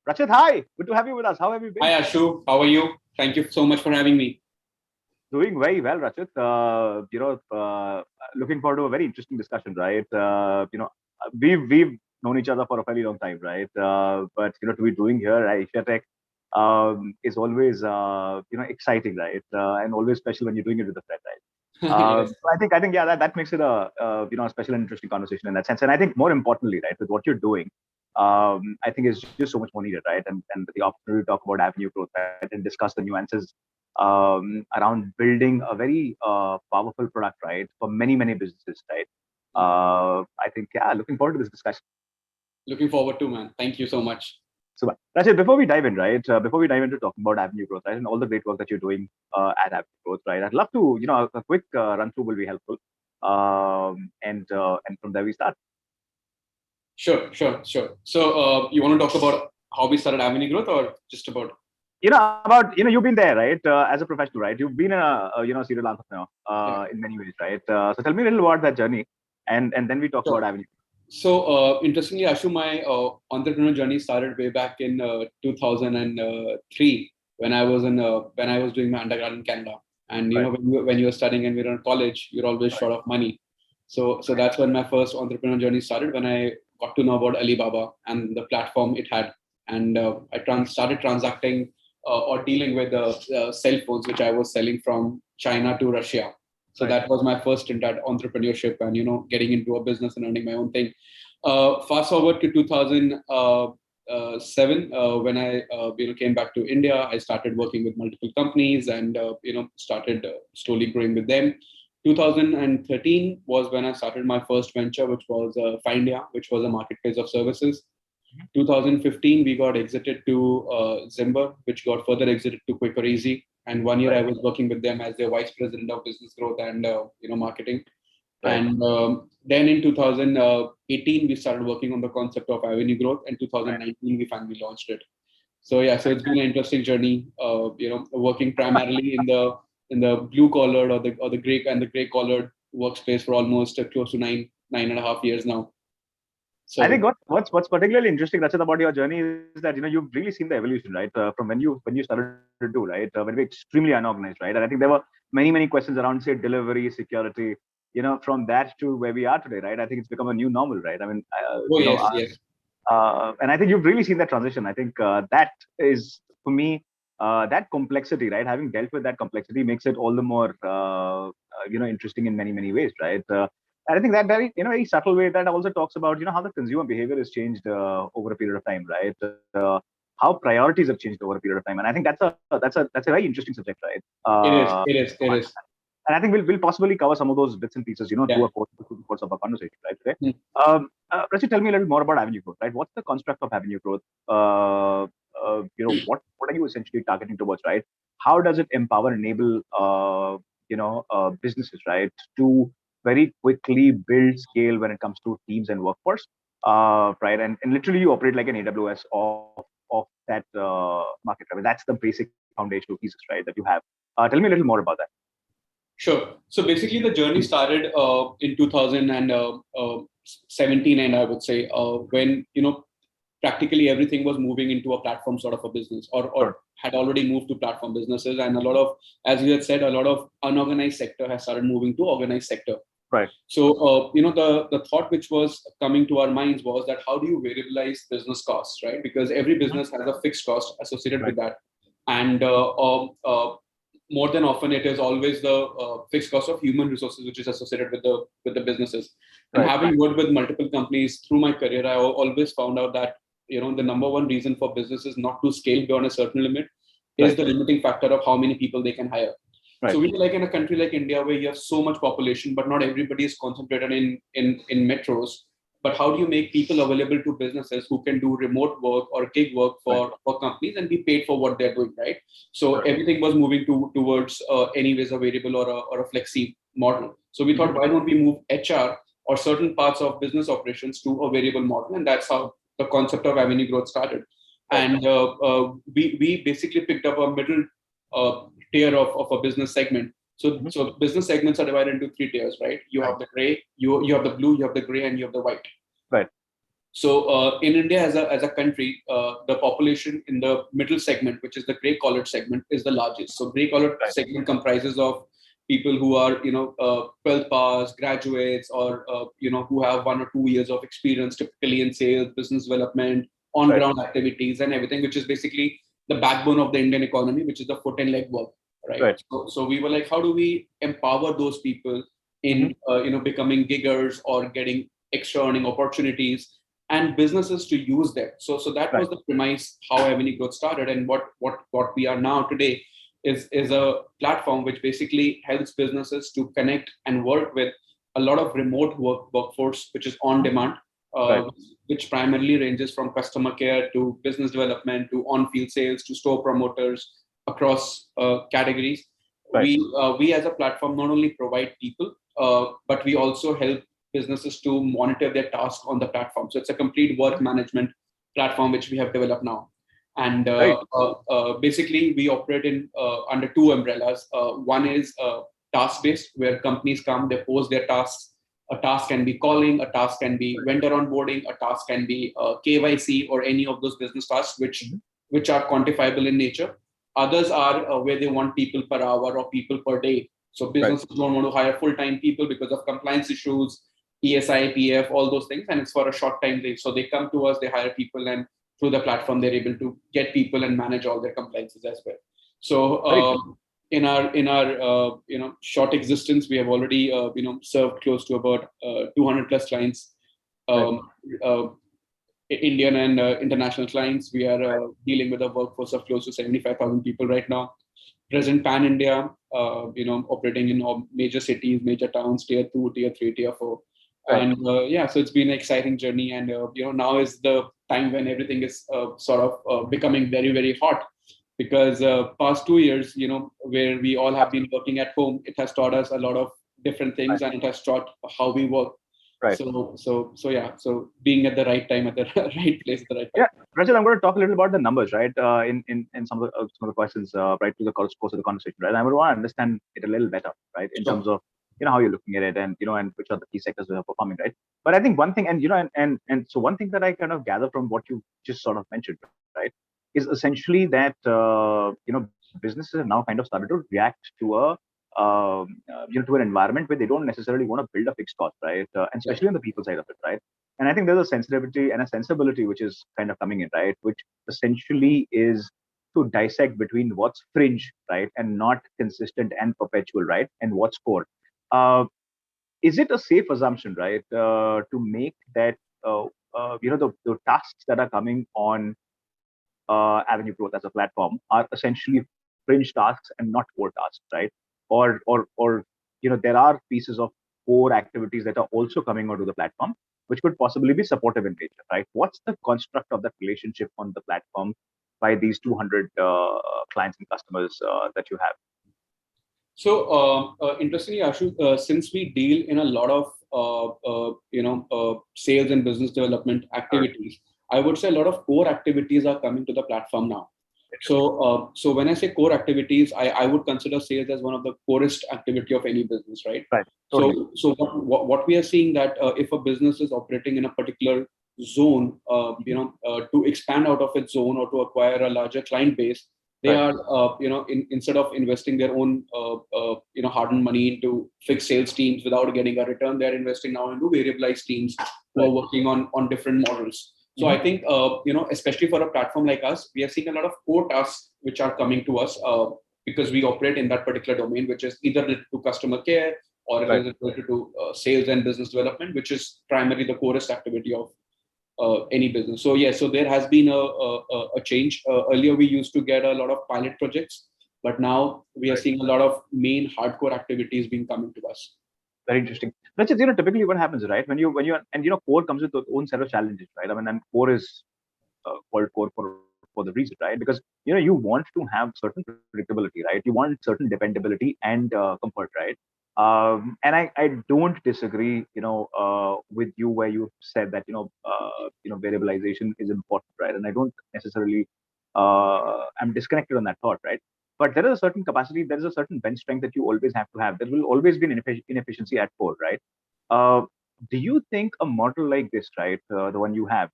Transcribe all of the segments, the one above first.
Rachit, hi. Good to have you with us. How have you been? Hi Ashu, how are you? Thank you so much for having me. Doing very well, Rachit. Looking forward to a very interesting discussion, right? We've known each other for a fairly long time, right? But to be doing here at Asia Tech is always exciting, right? And always special when you're doing it with a friend, right? Yes. So I think yeah, that makes it a special and interesting conversation in that sense. And I think more importantly, right, with what you're doing, I think is just so much more needed, right? And the opportunity to talk about avenue growth, right, and discuss the nuances around building a very powerful product, right, for many businesses, right? I think yeah, looking forward to this discussion. Looking forward to, man. Thank you so much. So, Rachit, before we dive in, right, before we dive into talking about avenue growth, right, and all the great work that you're doing at avenue growth, right, I'd love to, a quick run through will be helpful, and from there we start. Sure. So, you want to talk about how we started Avenue Growth, or just about? You've been there, right, as a professional, right? You've been a serial entrepreneur Yeah. in many ways, right? So tell me a little about that journey, and then we talk about Sure. avenue. So, interestingly, Ashu, my entrepreneur journey started way back in 2003 when I was doing my undergrad in Canada. And Right. when you were studying and we were in college, you're always short of money. So that's when my first entrepreneur journey started. When I got to know about Alibaba and the platform it had, and I started transacting or dealing with cell phones, which I was selling from China to Russia. So Right. that was my first stint at entrepreneurship and getting into a business and earning my own thing. Fast forward to 2007, when I came back to India. I started working with multiple companies and started slowly growing with them. 2013 was when I started my first venture, which was Findia, which was a marketplace of services. 2015, we got exited to Zimber, which got further exited to Quick or Easy. And 1 year I was working with them as their vice president of business growth and marketing. Right. And then in 2018, we started working on the concept of Avenue Growth. And 2019, we finally launched it. So yeah, so it's been an interesting journey. Working primarily in the blue collared or the gray collared workspace for almost close to nine and a half years now. So I think what's particularly interesting, Rachit, about your journey is that you've really seen the evolution, right? From when you started to do, right? When we were extremely unorganized, right? And I think there were many questions around, say, delivery, security. From that to where we are today, right? I think it's become a new normal, right? I mean, yes. and I think you've really seen that transition. I think that is, for me, that complexity, right? Having dealt with that complexity makes it all the more, interesting in many ways, right? And I think that very subtle way that also talks about, how the consumer behavior has changed over a period of time, right? How priorities have changed over a period of time, and I think that's a very interesting subject, right? It is. And I think we'll possibly cover some of those bits and pieces, Yeah. through the course of our conversation, right? Today. Hmm. Rachit, tell me a little more about avenue growth, right? What's the construct of avenue growth? What are you essentially targeting towards, right? How does it empower, enable, businesses, right, to very quickly build scale when it comes to teams and workforce, right? And literally, you operate like an AWS of that market, right? That's the basic foundational pieces, right, that you have. Tell me a little more about that. Sure. So basically, the journey started in 2017, and I would say when practically everything was moving into a platform sort of a business, or had already moved to platform businesses, and a lot of, as you had said, a lot of unorganized sector has started moving to organized sector. Right. So the thought which was coming to our minds was that how do you variabilize business costs, right? Because every business has a fixed cost associated with that, and more than often it is always the fixed cost of human resources which is associated with the businesses. And having worked with multiple companies through my career, I always found out that the number one reason for businesses not to scale beyond a certain limit is the limiting factor of how many people they can hire. So we like in a country like India where you have so much population, but not everybody is concentrated in metros. But how do you make people available to businesses who can do remote work or gig work for companies and be paid for what they're doing, right? So everything was moving towards anyways a variable or a flexi model. So we thought, why don't we move HR or certain parts of business operations to a variable model? And that's how the concept of avenue growth started. And we basically picked up a middle tier of a business segment. So business segments are divided into three tiers, right? You have the gray, you have the blue, you have the gray, and you have the white. Right. So in India as a country, the population in the middle segment, which is the grey collar segment, is the largest. So grey collar segment comprises of people who are 12th pass graduates, or who have 1 or 2 years of experience, typically in sales, business development, on ground activities, and everything, which is basically the backbone of the Indian economy, which is the foot and leg work, right? So we were like, how do we empower those people in becoming giggers or getting extra earning opportunities, and businesses to use them. So that was the premise how Avani Growth started, and what we are now today is a platform which basically helps businesses to connect and work with a lot of remote workforce, which is on demand, which primarily ranges from customer care to business development to on-field sales to store promoters across categories. We as a platform not only provide people, but we also help businesses to monitor their tasks on the platform. So it's a complete work management platform which we have developed now. And basically, we operate in under two umbrellas. One is task-based, where companies come, they post their tasks. A task can be calling, a task can be vendor onboarding, a task can be KYC, or any of those business tasks which are quantifiable in nature. Others are where they want people per hour or people per day. So businesses don't want to hire full-time people because of compliance issues, ESI, PF, all those things, and it's for a short time. So they come to us, they hire people, and through the platform, they're able to get people and manage all their compliances as well. So in our short existence, we have already served close to about 200 plus clients, Indian and international clients. We are dealing with a workforce of close to 75,000 people right now. Present pan India, operating in all major cities, major towns, tier 2, tier 3, tier 4. And so it's been an exciting journey, and now is the time when everything is sort of becoming very, very hot, because past 2 years, where we all have been working at home, it has taught us a lot of different things, and it has taught how we work. So being at the right time, at the right place at the right time. Yeah, Rachit, I'm going to talk a little about the numbers, right? In some of the questions, right, to the course of the conversation, right? I would want to understand it a little better, right, in terms of how you're looking at it, and and which are the key sectors that are performing, right? But I think one thing, and so one thing that I kind of gather from what you just sort of mentioned, right, is essentially that businesses have now kind of started to react to to an environment where they don't necessarily want to build a fixed cost, right? And especially on the people side of it, right? And I think there's a sensitivity and a sensibility which is kind of coming in, right? Which essentially is to dissect between what's fringe, right, and not consistent and perpetual, right, and what's core. Is it a safe assumption, right, to make that the tasks that are coming on Avenue Growth as a platform are essentially fringe tasks and not core tasks, right? Or there are pieces of core activities that are also coming onto the platform, which could possibly be supportive in nature, right? What's the construct of that relationship on the platform by these 200 clients and customers that you have? So interestingly, Ashu, since we deal in a lot of sales and business development activities, I would say a lot of core activities are coming to the platform now. So when I say core activities, I would consider sales as one of the corest activity of any business, right? Right. Totally. So what we are seeing that if a business is operating in a particular zone, to expand out of its zone or to acquire a larger client base, they are instead of investing their own hard-earned money into fixed sales teams without getting a return, they're investing now into variabilized teams who are working on different models. So I think, especially for a platform like us, we are seeing a lot of core tasks which are coming to us because we operate in that particular domain, which is either related to customer care or related to sales and business development, which is primarily the corest activity of any business. So so there has been a change. Earlier, we used to get a lot of pilot projects, but now we are seeing a lot of main hardcore activities being coming to us. Very interesting. That's just, typically what happens, right? When you core comes with its own set of challenges, right? I mean, and core is called core for the reason, right? Because you want to have certain predictability, right? You want certain dependability and comfort, right? And I don't disagree, with you where you said that variabilization is important, right? And I don't necessarily I'm disconnected on that thought, right? But there is a certain capacity, there is a certain bench strength that you always have to have. There will always be an inefficiency at core, right? do you think a model like this, right, the one you have,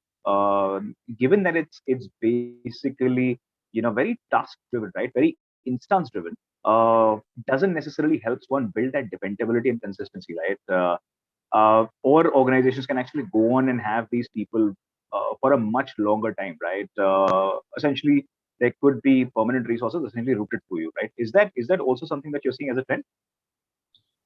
given that it's basically very task driven, right, very instance driven, doesn't necessarily helps one build that dependability and consistency, right? Or organizations can actually go on and have these people for a much longer time, right? Essentially, there could be permanent resources essentially rooted for you, right? Is that also something that you're seeing as a trend?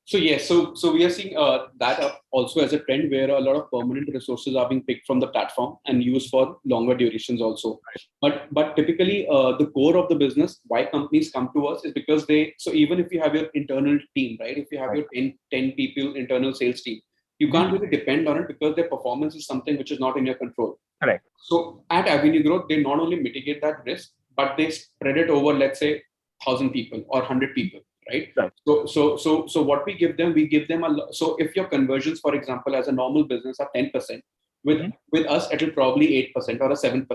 So yes, so we are seeing that also as a trend where a lot of permanent resources are being picked from the platform and used for longer durations also. But typically the core of the business, why companies come to us is because so even if you have your internal team, right? If you have your 10 people internal sales team, you can't really depend on it because their performance is something which is not in your control. Correct. So at Avenue Growth, they not only mitigate that risk, but they spread it over, let's say, 1,000 people or 100 people, right? So what we give them so if your conversions, for example, as a normal business are 10%, with us it'll probably 8% or a 7%.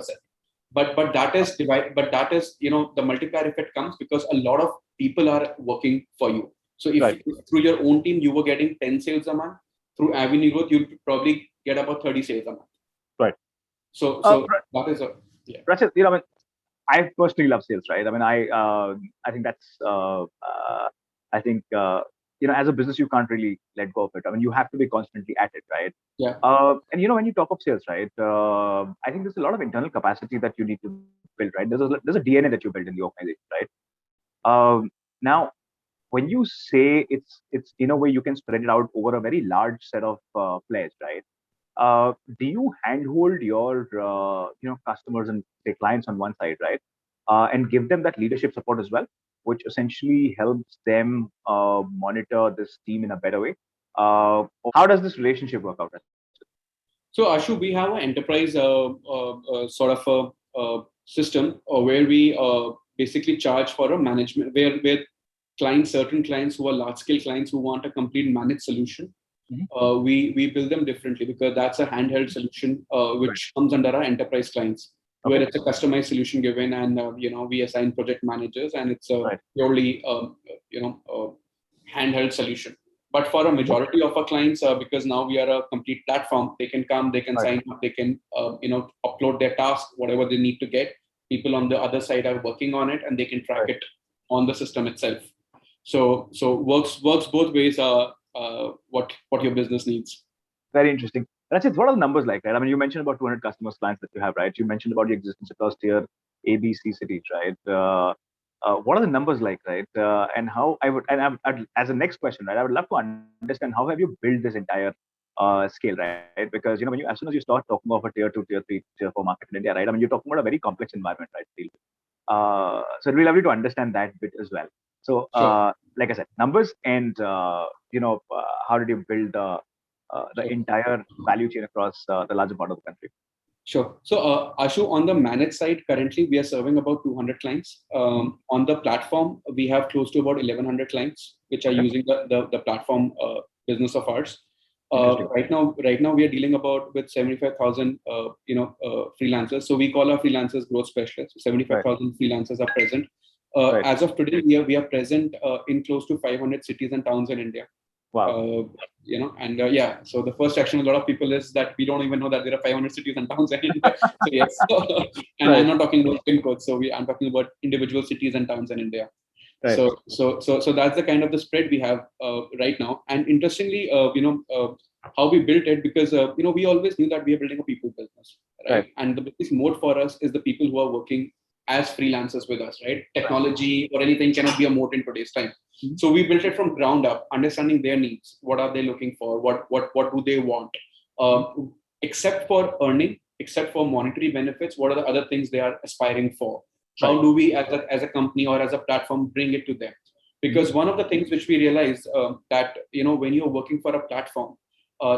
But that is the multiplier effect comes because a lot of people are working for you. So if through your own team you were getting 10 sales a month, through Avenue Growth you'll probably get about 30 sales a month. Right. So that is Rachit, I personally love sales, right? I mean, I think that's, I think, as a business, you can't really let go of it. I mean, you have to be constantly at it, right? Yeah. And when you talk of sales, right, I think there's a lot of internal capacity that you need to build, right? There's a DNA that you build in the organization, right? Now, when you say it's in a way you can spread it out over a very large set of players, right? Do you handhold your customers and say clients on one side, right, and give them that leadership support as well, which essentially helps them monitor this team in a better way? Or how does this relationship work out? So Ashu, we have an enterprise sort of a system where we basically charge for a management where certain clients who are large scale clients who want a complete managed solution. We build them differently because that's a handheld solution which comes under our enterprise clients, where it's a customized solution given, and we assign project managers, and it's a purely handheld solution. But for a majority of our clients, because now we are a complete platform, they can come, they can sign up, they can upload their task, whatever they need to get. People on the other side are working on it, and they can track it on the system itself. So works both ways. What your business needs. Very interesting. Rachit, what are the numbers like, right? I mean, you mentioned about 200 customers, clients that you have, right? You mentioned about the existence across tier A, B, C cities, right? What are the numbers like, right? And how as a next question, right? I would love to understand how have you built this entire scale, right? Because as soon as you start talking about a tier 2, tier 3, tier 4 market in India, right? I mean, you're talking about a very complex environment, right? So it'd be lovely to understand that bit as well. So, like I said, numbers and how did you build the entire value chain across the larger part of the country? Sure. So, Ashu, on the managed side, currently we are serving about 200 clients. On the platform, we have close to about 1,100 clients, which are using the platform business of ours. Right now, we are dealing with 75,000 freelancers. So we call our freelancers growth specialists. 75,000 freelancers are present. As of today, we are present in close to 500 cities and towns in India. Wow. So the first action of a lot of people is that we don't even know that there are 500 cities and towns in India. So yes, and I'm not talking about pin codes. So I'm talking about individual cities and towns in India. So that's the kind of the spread we have right now. And interestingly, how we built it, because we always knew that we are building a people business, right? And the biggest moat for us is the people who are working as freelancers with us, right? Technology or anything cannot be a moat in today's time. So we built it from ground up, understanding their needs. What are they looking for? What do they want? Except for earning, except for monetary benefits, what are the other things they are aspiring for? How do we, as a company or as a platform, bring it to them? Because one of the things which we realized that when you're working for a platform,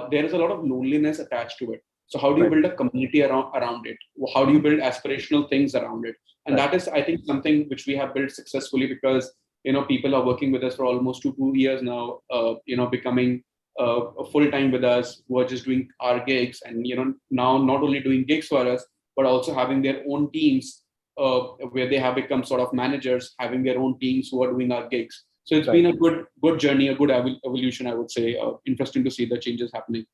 there is a lot of loneliness attached to it. So how do you build a community around it? How do you build aspirational things around it? And that is, I think, something which we have built successfully, because people are working with us for almost 2 years now, becoming full time with us, who are just doing our gigs, and now not only doing gigs for us, but also having their own teams where they have become sort of managers, having their own teams who are doing our gigs. So it's been a good journey, a good evolution, I would say. Interesting to see the changes happening.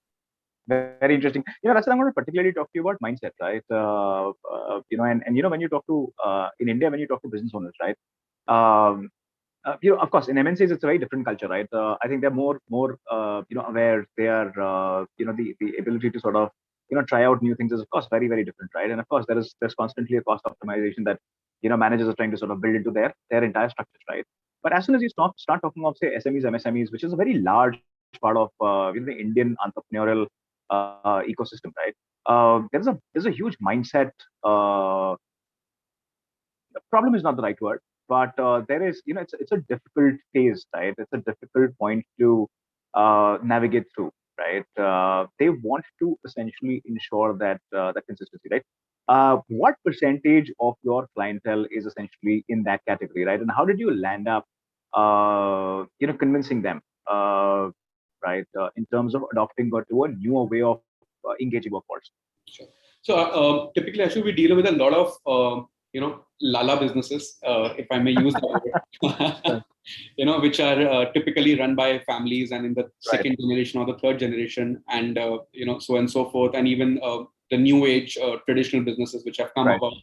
Very interesting. Rachit, I'm going to particularly talk to you about mindset, right? And when you talk to in India, when you talk to business owners, right? Um, of course, in MNCs, it's a very different culture, right? I think they're more aware. They are, the ability to sort of, try out new things is, of course, very, very different, right? And of course, there's constantly a cost optimization that, managers are trying to sort of build into their entire structures, right? But as soon as you start talking of, say, SMEs, MSMEs, which is a very large part of, the Indian entrepreneurial ecosystem, right? There's a huge mindset problem is not the right word, but there is, it's a difficult phase, right? It's a difficult point to navigate through, right? They want to essentially ensure that consistency, right? What percentage of your clientele is essentially in that category, right? And how did you land up, convincing them, right, in terms of adopting to a newer way of engaging workforce? Sure. So typically, actually, we deal with a lot of lala businesses, if I may use that word, which are typically run by families and in the second generation or the third generation, and so on and so forth, and even the new age traditional businesses which have come about.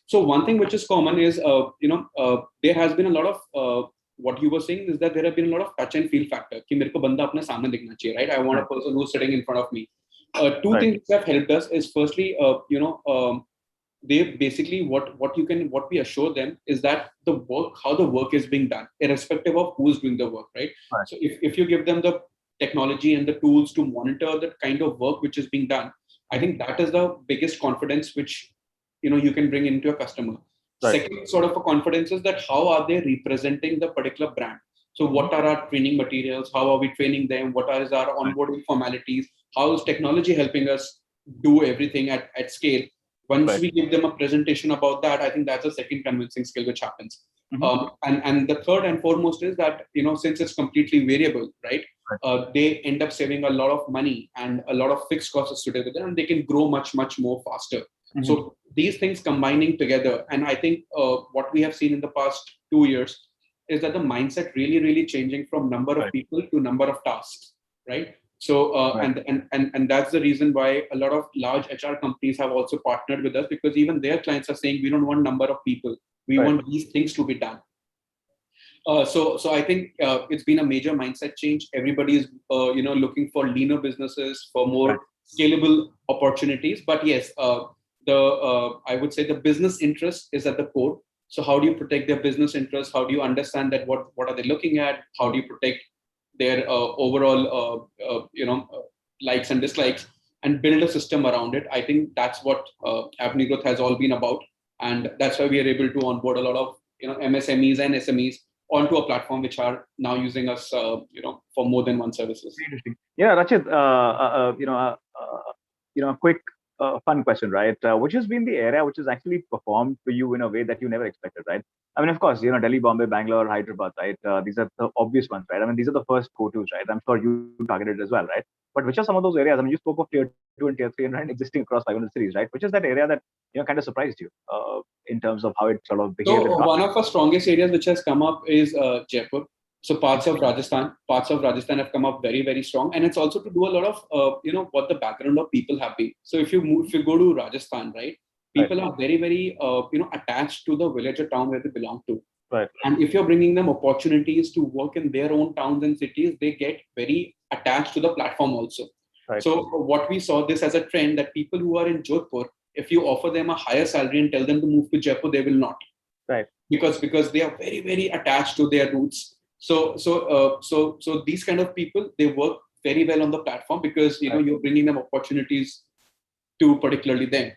So one thing which is common is there has been a lot of what you were saying is that there have been a lot of touch and feel factor. कि मेरे को बंदा अपने सामने दिखना चाहिए, right? I want a person who's sitting in front of me. Two things that have helped us is firstly, they basically what we assure them is that how the work is being done, irrespective of who's doing the work, right? So if you give them the technology and the tools to monitor the kind of work which is being done, I think that is the biggest confidence which you can bring into a customer. Second sort of a confidence is that how are they representing the particular brand. So what are our training materials? How are we training them? What are our onboarding formalities? How is technology helping us do everything at scale? Once we give them a presentation about that, I think that's a second convincing skill which happens. And the third and foremost is that, since it's completely variable, right? They end up saving a lot of money and a lot of fixed costs associated with it, and they can grow much, much more faster. So these things combining together, and I think what we have seen in the past 2 years is that the mindset really, really changing from number of people to number of tasks, right? So and that's the reason why a lot of large HR companies have also partnered with us, because even their clients are saying we don't want number of people, we want these things to be done. So I think it's been a major mindset change. Everybody is looking for leaner businesses, for more scalable opportunities. But yes, I would say the business interest is at the core. So how do you protect their business interests? How do you understand that what are they looking at? How do you protect their overall likes and dislikes, and build a system around it? I think that's what Avenue Growth has all been about, and that's why we are able to onboard a lot of MSMEs and SMEs onto a platform which are now using us for more than one services. Interesting. Yeah, Rachit, a quick fun question, right? Which has been the area which has actually performed for you in a way that you never expected, right? I mean, of course, Delhi, Bombay, Bangalore, Hyderabad, right? These are the obvious ones, right? I mean, these are the first go-tos, right? I'm sure you targeted as well, right? But which are some of those areas? I mean, you spoke of tier 2 and tier 3 and existing across 500 cities, right? Which is that area that kind of surprised you in terms of how it sort of behaved? So one of our strongest areas which has come up is Jaipur. So parts of Rajasthan have come up very, very strong, and it's also to do a lot of what the background of people have been. So if you go to Rajasthan, right, people are very, very attached to the village or town where they belong to. Right. And if you're bringing them opportunities to work in their own towns and cities, they get very attached to the platform also. Right. So what we saw this as a trend, that people who are in Jodhpur, if you offer them a higher salary and tell them to move to Jaipur, they will not. Right. Because they are very, very attached to their roots. So these kind of people, they work very well on the platform because you're bringing them opportunities to particularly them.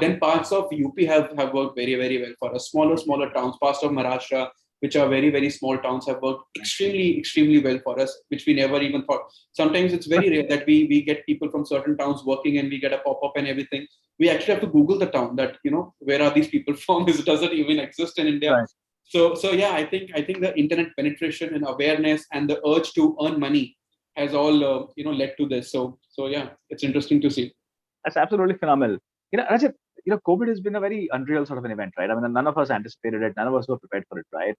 Then parts of UP have worked very, very well for us. Smaller towns, parts of Maharashtra, which are very, very small towns, have worked extremely, extremely well for us, which we never even thought. Sometimes it's very rare that we get people from certain towns working and we get a pop-up and everything. We actually have to Google the town that, where are these people from? Does it even exist in India? Right. So yeah, I think the internet penetration and awareness and the urge to earn money has all led to this. So yeah, it's interesting to see. That's absolutely phenomenal. Rajat, COVID has been a very unreal sort of an event, right? I mean, none of us anticipated it. None of us were prepared for it, right?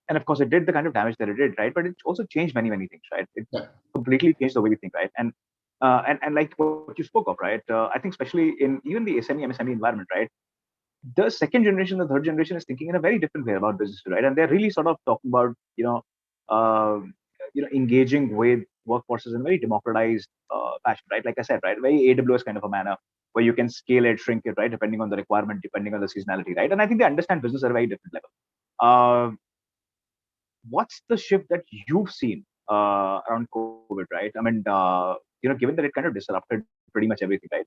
And of course, it did the kind of damage that it did, right? But it also changed many, many things, right? It completely changed the way we think, right? And And like what you spoke of, right? I think especially in even the SME, MSME environment, right? The second generation, the third generation is thinking in a very different way about business, right? And they're really sort of talking about, um, engaging with workforces in a very democratized fashion, right? Like I said, right, very AWS kind of a manner where you can scale it, shrink it, right, depending on the requirement, depending on the seasonality, right? And I think they understand business at a very different level. What's the shift that you've seen around COVID, right? I mean, given that it kind of disrupted pretty much everything, right?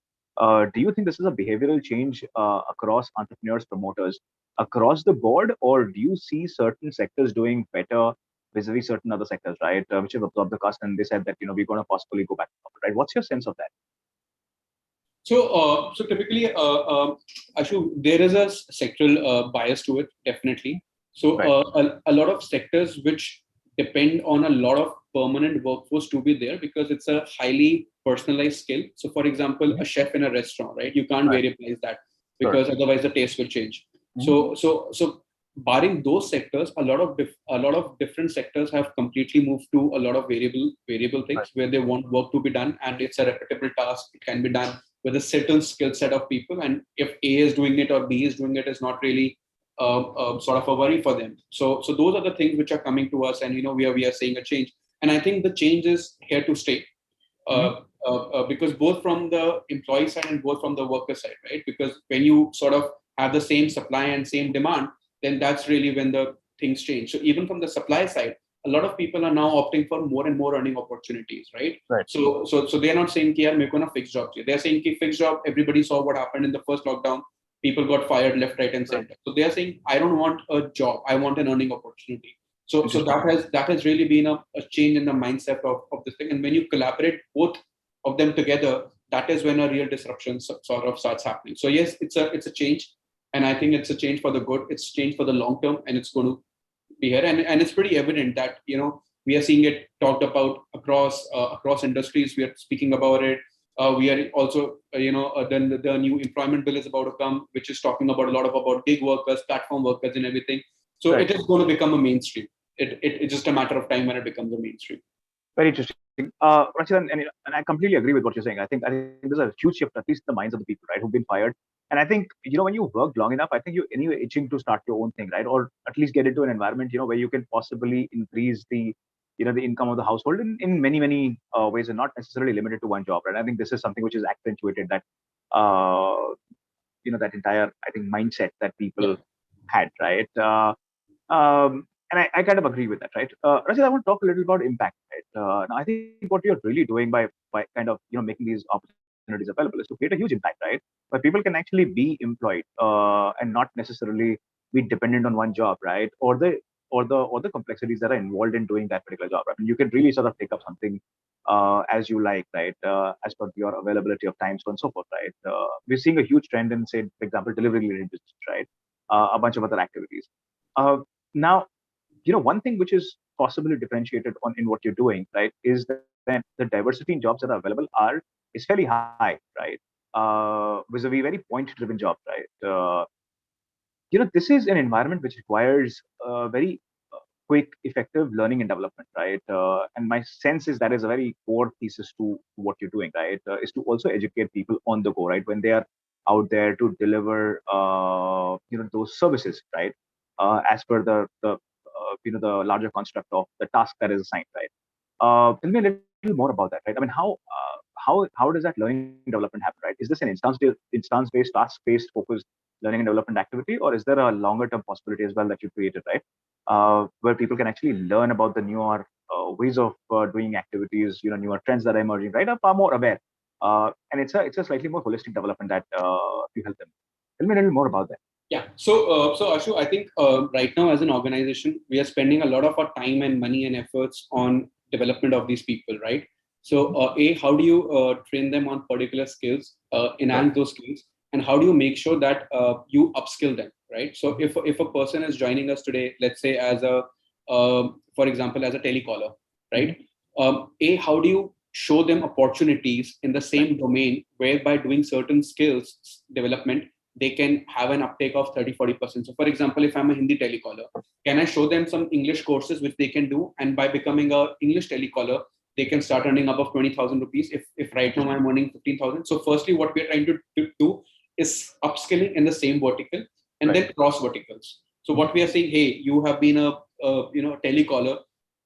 Do you think this is a behavioral change across entrepreneurs, promoters, across the board, or do you see certain sectors doing better vis-a-vis certain other sectors, right? Which have absorbed the cost and they said that, we're going to possibly go back to corporate, right? What's your sense of that? So typically, Ashu, there is a sectoral bias to it, definitely. So Right. a lot of sectors which depend on a lot of permanent workforce to be there because it's a highly personalized skill. So, for example, a chef in a restaurant, right? You can't Right. variabilize that Sure. because otherwise the taste will change. Mhm. So barring those sectors, a lot of different sectors have completely moved to a lot of variable Right. things where they want work to be done and it's a repetitive task. It can be done with a certain skill set of people, and if A is doing it or B is doing it, is not really sort of a worry for them. So those are the things which are coming to us, and we are seeing a change, and I think the change is here to stay. Mhm. Because both from the employee side and both from the worker side, right? Because when you sort of have the same supply and same demand, then that's really when the things change. So even from the supply side, a lot of people are now opting for more and more earning opportunities, right? Right. So they're not saying कि यार मेरे को ना fixed job चाहिए. They're saying कि fixed job. Everybody saw what happened in the first lockdown. People got fired left, right, and Right. center. So they are saying I don't want a job. I want an earning opportunity. So Interesting. that has really been a change in the mindset of this thing. And when you collaborate both of them together, that is when a real disruption sort of starts happening. So yes, it's a change, and I think it's a change for the good. It's change for the long term, and it's going to be here. And it's pretty evident that we are seeing it talked about across industries. We are speaking about it. We are also then the new employment bill is about to come, which is talking about a lot about gig workers, platform workers, and everything. So Right. it is going to become a mainstream. It's just a matter of time when it becomes a mainstream. Very interesting. Rachit, and I completely agree with what you're saying. I think there's a huge shift, at least in the minds of the people, right, who've been fired. And I think, when you work long enough, I think you're anyway itching to start your own thing, right? Or at least get into an environment, where you can possibly increase the income of the household in many, many ways and not necessarily limited to one job, right? I think this is something which is accentuated uh, that entire, I think, mindset that Yeah. people had, right? And I kind of agree with that, right? Rachid, I want to talk a little about impact, right? Now, I think what you're really doing by kind of making these opportunities available is to create a huge impact, right? Where people can actually be employed and not necessarily be dependent on one job, right? Or the complexities that are involved in doing that particular job. Right? I mean, you can really sort of take up something as you like, right? As per your availability of time, so on and so forth, right? We're seeing a huge trend in, say, for example, delivery-related business, right? A bunch of other activities. Now, one thing which is possibly differentiated on in what you're doing, right, is that the diversity in jobs that are available is fairly high, right? Vis-a-vis very point-driven jobs, right? This is an environment which requires very quick, effective learning and development, right? And my sense is that is a very core thesis to what you're doing, right? Is to also educate people on the go, right? When they are out there to deliver, those services, right? As per the larger construct of the task that is assigned, right? Tell me a little more about that, right? I mean, how does that learning development happen, right? Is this an instance-based, task-based, focused learning and development activity, or is there a longer-term possibility as well that you created, right? Where people can actually learn about the newer ways of doing activities, newer trends that are emerging, right? Are far more aware, and it's a slightly more holistic development that you help them. Tell me a little more about that. Yeah. So Ashu, I think right now as an organization, we are spending a lot of our time and money and efforts on development of these people, right? So, how do you train them on particular skills, Right. enhance those skills, and how do you make sure that you upskill them, right? So, if a person is joining us today, let's say as for example, as a telecaller, Mhm. right? How do you show them opportunities in the Right. same domain, whereby doing certain skills development they can have an uptake of 30-40%. So for example, if I'm a Hindi telecaller, can I show them some English courses which they can do? And by becoming a English telecaller, they can start earning above 20,000 rupees. If right now I'm earning 15,000. So firstly, what we're trying to do is upskilling in the same vertical and then cross verticals. So what we are saying, hey, you have been a telecaller.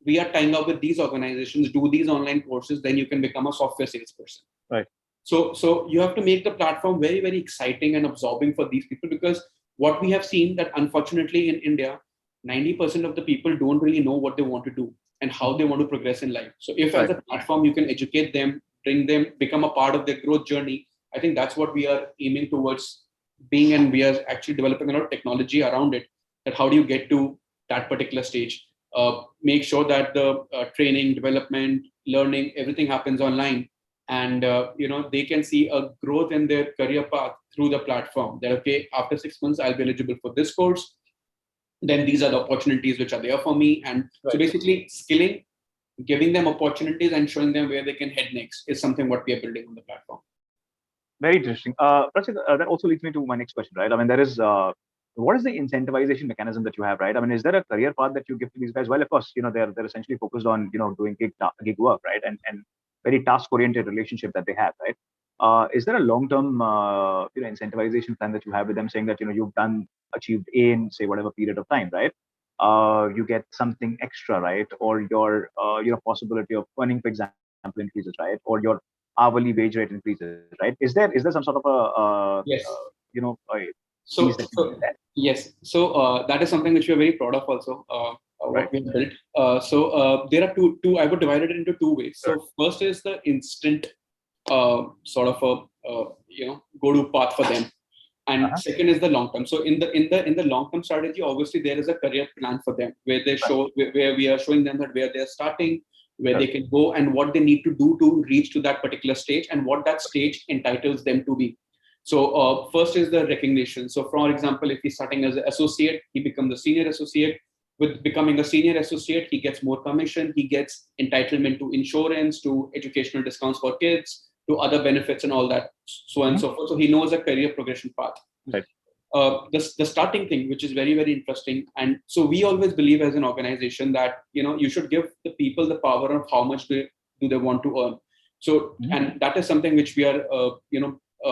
We are tying up with these organizations, do these online courses, then you can become a software salesperson. Right. So you have to make the platform very, very exciting and absorbing for these people, because what we have seen that unfortunately in India, 90% of the people don't really know what they want to do and how they want to progress in life. So if as a platform you can educate them, bring them, become a part of their growth journey, I think that's what we are aiming towards being, and we are actually developing a lot of technology around it. That how do you get to that particular stage? Make sure that the training, development, learning, everything happens online, and they can see a growth in their career path through the platform. That okay, after 6 months I'll be eligible for this course. Then these are the opportunities which are there for me, and so basically skilling, giving them opportunities, and showing them where they can head next is something what we are building on the platform. Very interesting. Rachit, that also leads me to my next question, right? I mean, there is what is the incentivization mechanism that you have, right? I mean, is there a career path that you give to these guys? Well, of course, they're essentially focused on doing gig work, right? And very task oriented relationship that they have, right? Is there a long term incentivization plan that you have with them, saying that you've achieved A in say whatever period of time, right? You get something extra, right? Or your possibility of earning, for example, increases, right? Or your hourly wage rate increases, right? Is there some sort of a yes. So yes. So that is something which we are very proud of also. What we built. So there are two. I would divide it into two ways. Sure. So first is the instant sort of a go-to path for them, and second is the long term. So in the long term strategy, obviously there is a career plan for them where they show where we are showing them that where they are starting, where they can go, and what they need to do to reach to that particular stage, and what that stage entitles them to be. So first is the recognition. So for example, if he's starting as an associate, he becomes a senior associate. With becoming a senior associate, he gets more commission, he gets entitlement to insurance, to educational discounts for kids, to other benefits and all that, so on and so forth. So he knows a career progression path. Right. The starting thing, which is very, very interesting. And so we always believe as an organization that, you should give the people the power of how much do they want to earn. So, and that is something which we are,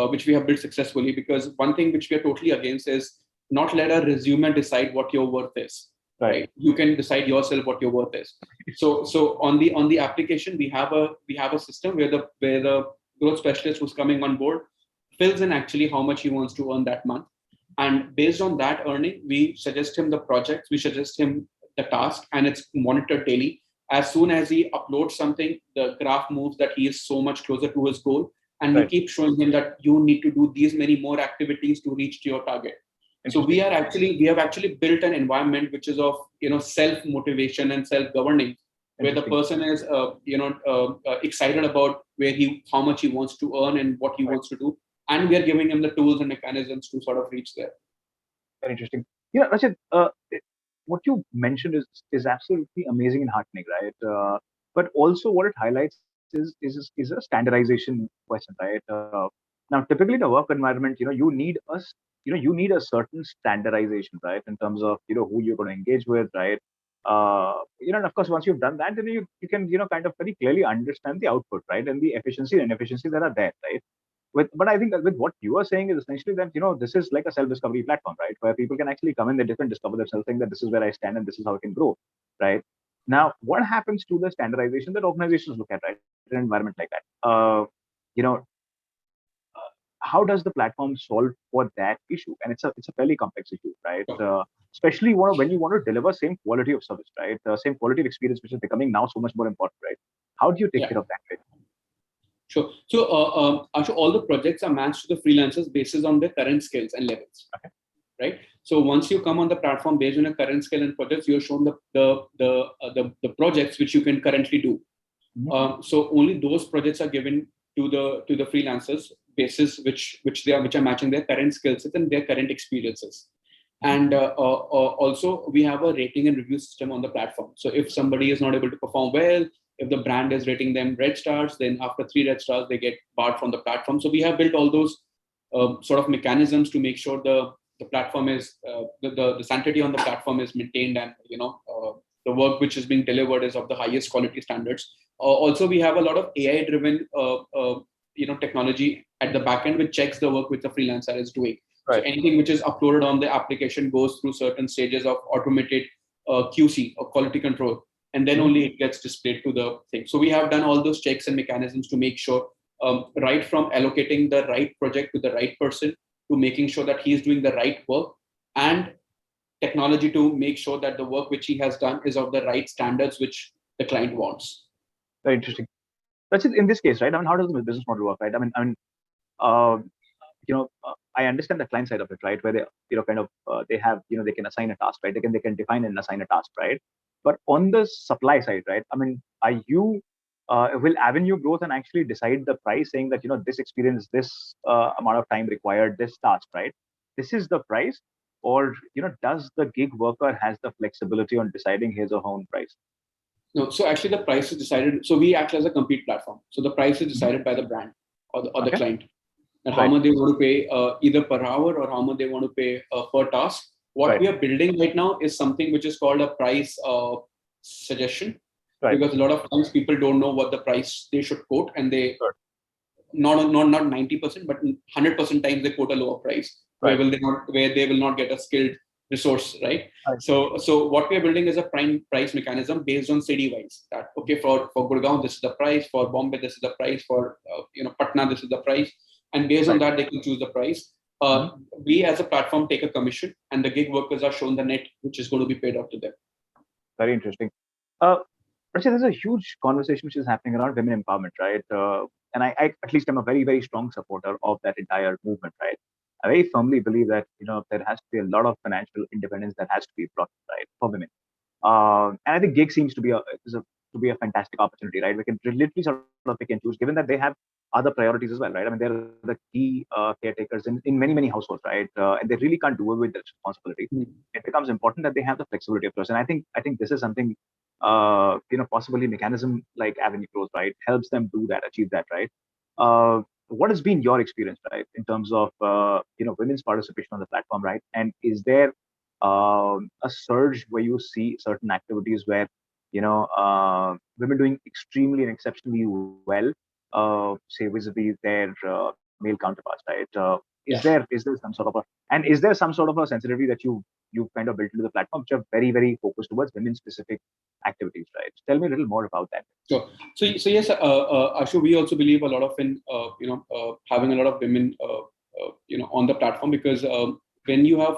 which we have built successfully, because one thing which we are totally against is not let a resume decide what your worth is. Right. You can decide yourself what your worth is. So on the application, we have a system where the growth specialist who's coming on board fills in actually how much he wants to earn that month. And based on that earning, we suggest him the projects, we suggest him the task, and it's monitored daily. As soon as he uploads something, the graph moves that he is so much closer to his goal. And we keep showing him that you need to do these many more activities to reach to your target. So we have actually built an environment which is of self-motivation and self-governing, where the person is excited about how much he wants to earn and what he wants to do, and we are giving him the tools and mechanisms to sort of reach there. Very interesting. Rachit, what you mentioned is absolutely amazing and heartening, right? But also what it highlights is a standardization question, right? Now, typically in a work environment, you need a certain standardization, right? In terms of who you're going to engage with, right? And of course, once you've done that, then you can kind of very clearly understand the output, right? And the efficiency and inefficiency that are there, right? But I think that with what you are saying is essentially that this is like a self-discovery platform, right? Where people can actually come in, they can discover themselves, saying that this is where I stand and this is how I can grow, right? Now, what happens to the standardization that organizations look at, right? In an environment like that, how does the platform solve for that issue? And it's a fairly complex issue, right? Especially when you want to deliver same quality of service, right? Same quality of experience, which is becoming now so much more important, right? How do you take care of that, right? Sure. So, Ashu, all the projects are matched to the freelancers based on their current skills and levels. Okay. Right. So once you come on the platform based on your current skill and projects, you're shown the projects which you can currently do. Mm-hmm. So only those projects are given to the freelancers basis which are matching their current skill sets and their current experiences. And also we have a rating and review system on the platform. So if somebody is not able to perform well, if the brand is rating them red stars, then after 3 red stars, they get barred from the platform. So we have built all those sort of mechanisms to make sure the platform is, the sanctity on the platform is maintained, and the work which is being delivered is of the highest quality standards. Also, we have a lot of AI-driven technology at the back end, which checks the work which the freelancer is doing. Right. So anything which is uploaded on the application goes through certain stages of automated QC or quality control, and then only it gets displayed to the thing. So we have done all those checks and mechanisms to make sure, right from allocating the right project to the right person, to making sure that he's doing the right work, and technology to make sure that the work which he has done is of the right standards which the client wants. Very interesting. That's it in this case, right? I mean, how does the business model work, right? Uh, I understand the client side of it, right? Where they, kind of, they have, they can assign a task, right? They can define and assign a task, right? But on the supply side, right? I mean, will Avenue Growth and actually decide the price, saying that, this experience, this amount of time required, this task, right? This is the price, or, does the gig worker has the flexibility on deciding his or her own price? No, so actually the price is decided. So we act as a complete platform. So the price is decided by the brand or the client. And how much they want to pay either per hour or how much they want to pay per task. What we are building right now is something which is called a price suggestion, because a lot of times people don't know what the price they should quote, and they not 90%, but 100% times they quote a lower price, where they will not get a skilled resource, right? So what we are building is a price mechanism based on city wise. That okay, for Gurgaon this is the price, for Bombay this is the price, for Patna this is the price. And based on that, they can choose the price. We as a platform take a commission, and the gig workers are shown the net, which is going to be paid out to them. Very interesting. Rachit, there's a huge conversation which is happening around women empowerment, right? And I at least I'm a very, very strong supporter of that entire movement, right? I very firmly believe that, there has to be a lot of financial independence that has to be brought, right, for women. And I think gig seems to be a fantastic opportunity, right? We can literally sort of pick and choose, given that they have other priorities as well, right? I mean, they're the key caretakers in many, many households, right? And they really can't do it with their responsibility. It becomes important that they have the flexibility of choice. And I think this is something, possibly mechanism like Avenue Growth, right, helps them do that, achieve that, right? What has been your experience, right, in terms of, women's participation on the platform, right? And is there a surge where you see certain activities where, women doing extremely and exceptionally well, say vis-a-vis their male counterparts, right? Is there some sort of is there some sort of a sensitivity that you've kind of built into the platform, which are very, very focused towards women specific activities, right? Tell me a little more about that. Sure. So yes, Ashu, we also believe a lot of in having a lot of women on the platform, because when you have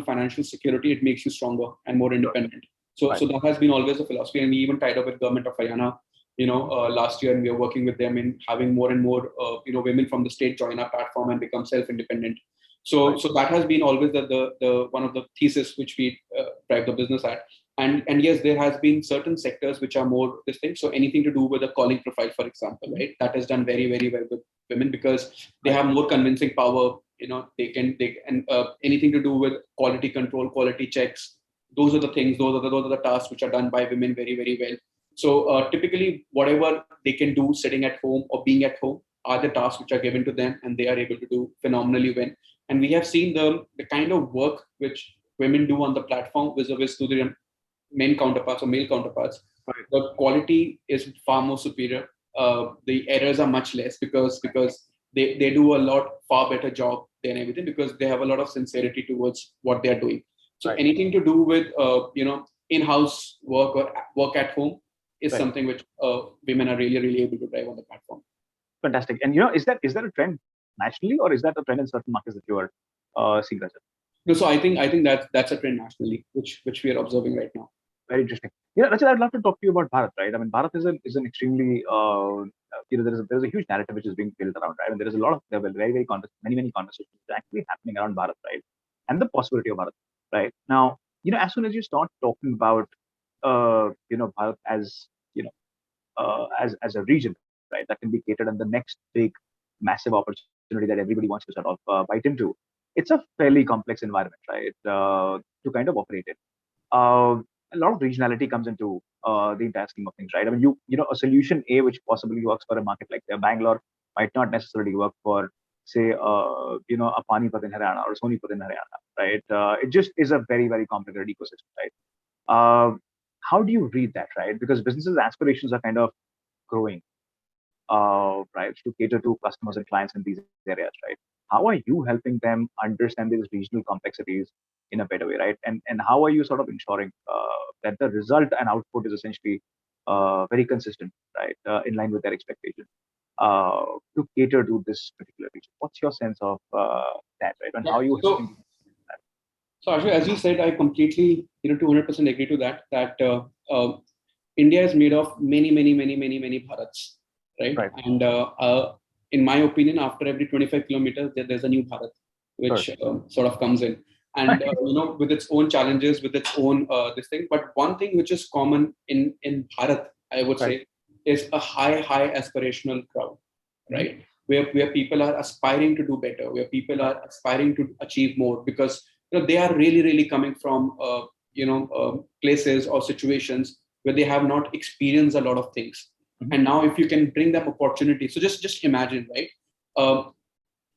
financial security, it makes you stronger and more independent. So that has been always a philosophy, and we even tied up with government of Haryana last year, and we are working with them in having more and more women from the state join our platform and become self-independent. So that has been always the one of the thesis which we drive the business at. And yes, there has been certain sectors which are more this thing. So anything to do with the calling profile, for example, right? That is done very, very well with women, because they have more convincing power. They can anything to do with quality control, quality checks. Those are the things. Those are the tasks which are done by women very, very well. So typically, whatever they can do sitting at home or being at home are the tasks which are given to them, and they are able to do phenomenally well. And we have seen the kind of work which women do on the platform vis-a-vis to their men counterparts or male counterparts. The quality is far more superior. The errors are much less, because they do a far better job than everything, because they have a lot of sincerity towards what they are doing. So anything to do with in-house work or work at home is something which women are really, really able to drive on the platform. Fantastic. And is that a trend nationally, or is that a trend in certain markets that you are seeing, Rachit? No, so I think that's a trend nationally, which we are observing right now. Very interesting. Rachit, I'd love to talk to you about Bharat, right? I mean, Bharat is an extremely there's a huge narrative which is being built around, right? And there are very, very many conversations actually happening around Bharat, right? And the possibility of Bharat, right? Now, as soon as you start talking about Bharat as as a region, right, that can be catered, and the next big massive opportunity that everybody wants to sort of bite into, it's a fairly complex environment, right, to kind of operate in. A lot of regionality comes into the entire scheme of things, right? I mean, a solution A which possibly works for a market like Bangalore might not necessarily work for, say, a Panipat in Haryana or Sonipat in Haryana, right? It just is a very, very complicated ecosystem, right? How do you read that, right? Because businesses' aspirations are kind of growing, right, to cater to customers and clients in these areas, right? How are you helping them understand these regional complexities in a better way, right? And how are you sort of ensuring that the result and output is essentially very consistent, right, in line with their expectations uh, to cater to this particular region? What's your sense of that, right? And how Yeah. are you helping So, so Ashu, as you said, I completely, 200% agree to that. That India is made of many, many, many, many, many Bharats, right? that? Right. And in my opinion, after every 25 kilometers, there's a new Bharat, Sure. which sort of comes in, and with its own challenges, with its own this thing. But one thing which is common in Bharat, I would Right. say, is a high aspirational crowd, Mhm. right? Where people are aspiring to do better, where people Right. are aspiring to achieve more, because they are really coming from places or situations where they have not experienced a lot of things. Mhm. And now if you can bring them opportunity, so just imagine, right? um,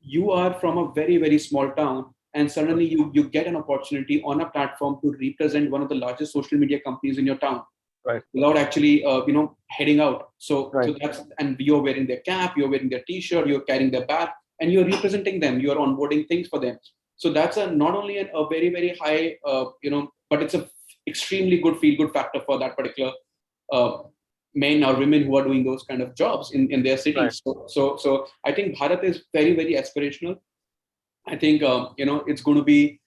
you are from a very small town, and Sure. suddenly you get an opportunity on a platform to represent one of the largest social media companies in your town Right. without actually heading out. So Right. that's, and you're wearing their cap, you're wearing their t-shirt, you're carrying their bag, and you're representing them, you're onboarding things for them. So that's a not only a very high but it's a extremely good feel good factor for that particular uh, men or women who are doing those kind of jobs in their Right. cities. So I think Bharat is very aspirational. I think it's going to be.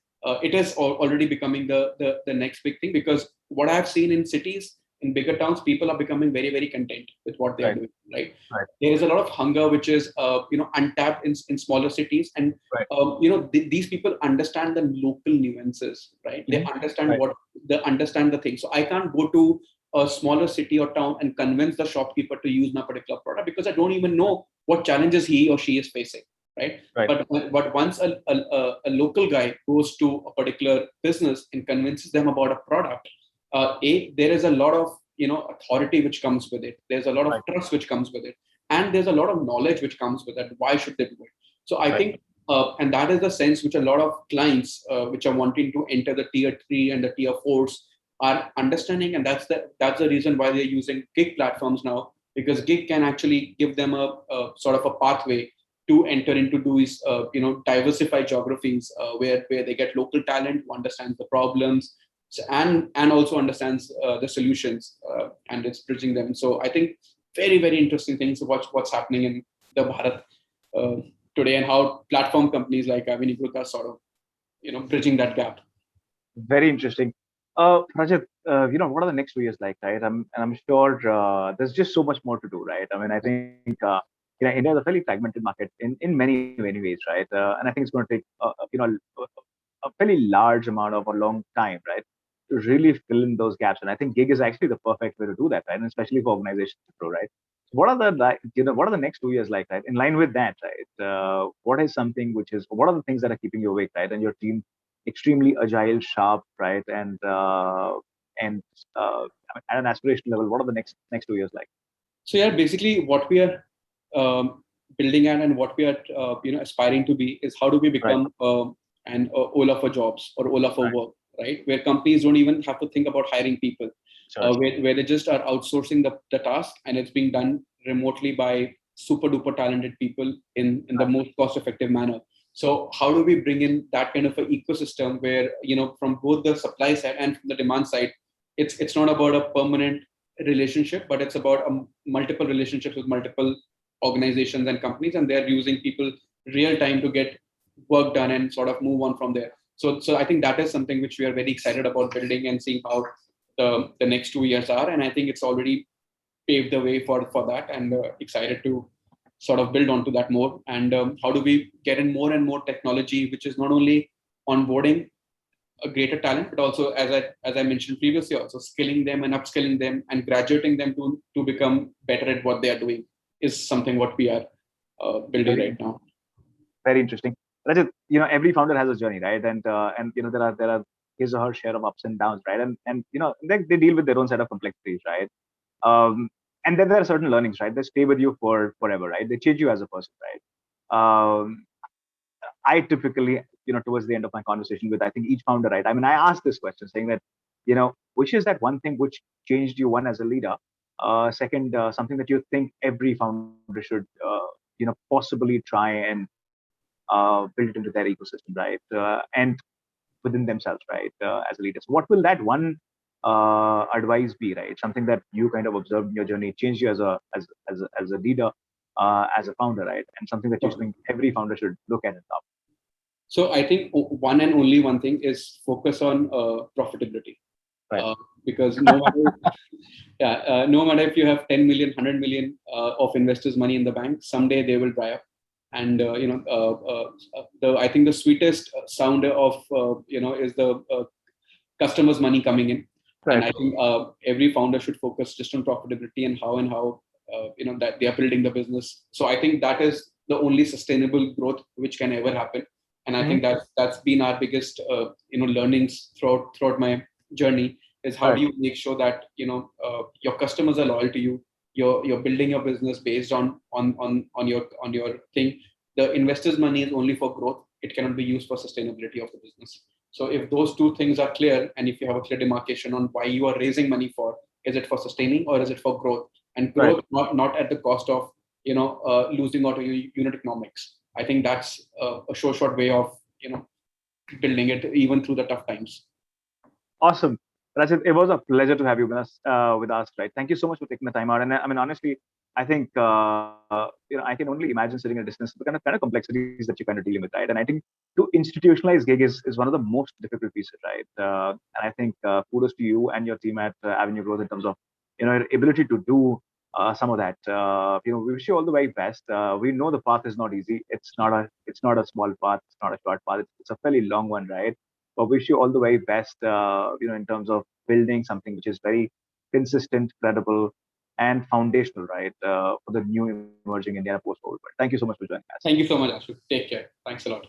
It is already becoming the next big thing, because what I've seen in cities, in bigger towns, people are becoming very content with what they are Right. doing. Right, Right. there is a lot of hunger which is untapped in smaller cities, and Right. these people understand the local nuances. Right, they Mhm. understand Right. what they understand the thing. So I can't go to a smaller city or town and convince the shopkeeper to use my particular product, because I don't even know what challenges he or she is facing. Right, Right. but once a local guy goes to a particular business and convinces them about a product, there is a lot of authority which comes with it. There's a lot of Right. trust which comes with it, and there's a lot of knowledge which comes with it. Why should they do it? So I Right. think, and that is the sense which a lot of clients which are wanting to enter the tier three and the tier fours are understanding, and that's the reason why they're using gig platforms now, because gig can actually give them a sort of a pathway to enter into these diversified geographies where they get local talent who understands the problems, and also understands the solutions, and it's bridging them. So I think very interesting things to watch what's happening in the Bharat uh, today, and how platform companies like Avini Group are sort of bridging that gap. Very interesting. Rajat, what are the next 2 years like, right? And I'm sure there's just so much more to do, right? I mean, I think India is a fairly fragmented market in many ways, right? And I think it's going to take a fairly large amount of a long time, right, to really fill in those gaps. And I think gig is actually the perfect way to do that, right? And especially for organizations to grow, right? So what are the what are the next 2 years like, right? In line with that, right? What is something which is what are the things that are keeping you awake, right? And your team extremely agile, sharp, right? And uh, at an aspirational level, what are the next 2 years like? So yeah, basically what we are building at, and what we are aspiring to be, is how do we Right, become an Ola for jobs or Ola for right, work, right? Where companies don't even have to think about hiring people, sure, where they just are outsourcing the task, and it's being done remotely by super duper talented people in the right, most cost effective manner. So how do we bring in that kind of an ecosystem where from both the supply side and from the demand side, it's not about a permanent relationship, but it's about multiple relationships with multiple organizations and companies, and they're using people real time to get work done and sort of move on from there. So I think that is something which we are very excited about building and seeing how the next 2 years are, and I think it's already paved the way for that, and excited to sort of build onto that more. And how do we get in more and more technology, which is not only onboarding a greater talent, but also, as I mentioned previously, also skilling them and upskilling them and graduating them to become better at what they are doing, is something what we are building very right now. very interesting. Rajat, every founder has a journey, right? And there are his or her share of ups and downs, right? And they deal with their own set of complexities, right? Um, and then there are certain learnings, right? They stay with you for forever, right? They change you as a person, right? Um, I typically, towards the end of my conversation with, I think each founder, right? I mean, I ask this question saying that, which is that one thing which changed you, one as a leader, Second, something that you think every founder should, possibly try and build it into their ecosystem, right? And within themselves, right? As a leader. So what will that one advice be, right? Something that you kind of observed in your journey, changed you as a leader, as a founder, right? And something that you think every founder should look at and adopt. So I think one and only one thing is focus on profitability. Right. Because no matter, no matter if you have 10 million, 100 million of investors' money in the bank, someday they will dry up. And I think the sweetest sound of is the customers' money coming in. Right. And I think every founder should focus just on profitability and how that they are building the business. So I think that is the only sustainable growth which can ever happen. And I think that's been our biggest learnings throughout my journey, is how do you make sure that your customers are loyal to you. You're building your business based on your thing. The investors' money is only for growth. It cannot be used for sustainability of the business. So if those two things are clear, and if you have a clear demarcation on why you are raising money for, is it for sustaining or is it for growth? And growth not at the cost of losing out on your unit economics. I think that's a short way of building it even through the tough times. Awesome. Rachit, it was a pleasure to have you with us, right? Thank you so much for taking the time out. And I mean, honestly, I think I can only imagine sitting at a distance the kind of complexities that you're kind of dealing with, right? And I think to institutionalize gig is one of the most difficult pieces, right? And I think kudos to you and your team at Avenue Growth in terms of your ability to do some of that. We wish you all the very best. We know the path is not easy. It's not a small path. It's not a short path. It's a fairly long one, right? But wish you all the very best, in terms of building something which is very consistent, credible, and foundational, right, for the new emerging India post-COVID. Thank you so much for joining us. Thank you so much, Ashu. Take care. Thanks a lot.